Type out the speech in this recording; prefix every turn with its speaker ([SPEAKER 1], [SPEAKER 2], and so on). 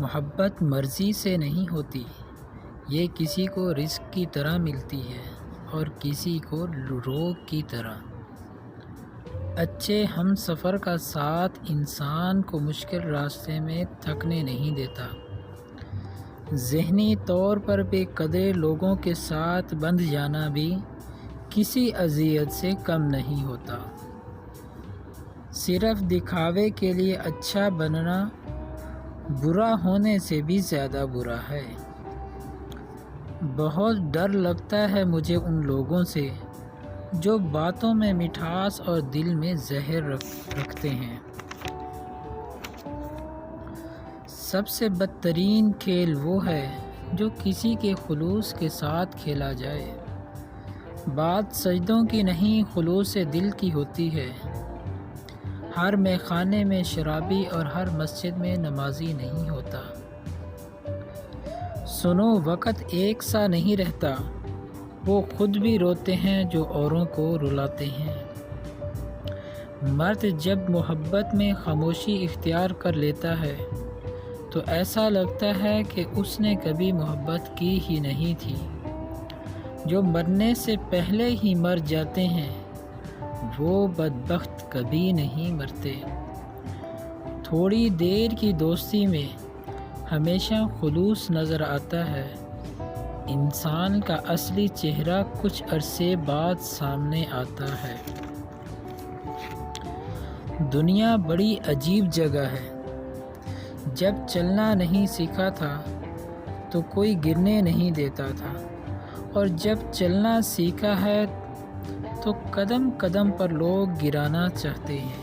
[SPEAKER 1] محبت مرضی سے نہیں ہوتی، یہ کسی کو رزق کی طرح ملتی ہے اور کسی کو روگ کی طرح۔ اچھے ہم سفر کا ساتھ انسان کو مشکل راستے میں تھکنے نہیں دیتا۔ ذہنی طور پر بے قدر لوگوں کے ساتھ بندھ جانا بھی کسی اذیت سے کم نہیں ہوتا۔ صرف دکھاوے کے لیے اچھا بننا برا ہونے سے بھی زیادہ برا ہے۔ بہت ڈر لگتا ہے مجھے ان لوگوں سے جو باتوں میں مٹھاس اور دل میں زہر رکھتے ہیں۔ سب سے بدترین کھیل وہ ہے جو کسی کے خلوص کے ساتھ کھیلا جائے۔ بات سجدوں کی نہیں، خلوص دل کی ہوتی ہے۔ ہر میخانے میں شرابی اور ہر مسجد میں نمازی نہیں ہوتا۔ سنو، وقت ایک سا نہیں رہتا، وہ خود بھی روتے ہیں جو اوروں کو رلاتے ہیں۔ مرد جب محبت میں خاموشی اختیار کر لیتا ہے تو ایسا لگتا ہے کہ اس نے کبھی محبت کی ہی نہیں تھی۔ جو مرنے سے پہلے ہی مر جاتے ہیں وہ بدبخت کبھی نہیں مرتے۔ تھوڑی دیر کی دوستی میں ہمیشہ خلوص نظر آتا ہے، انسان کا اصلی چہرہ کچھ عرصے بعد سامنے آتا ہے۔ دنیا بڑی عجیب جگہ ہے۔ جب چلنا نہیں سیکھا تھا تو کوئی گرنے نہیں دیتا تھا، اور جب چلنا سیکھا ہے تو قدم قدم پر لوگ گرانا چاہتے ہیں۔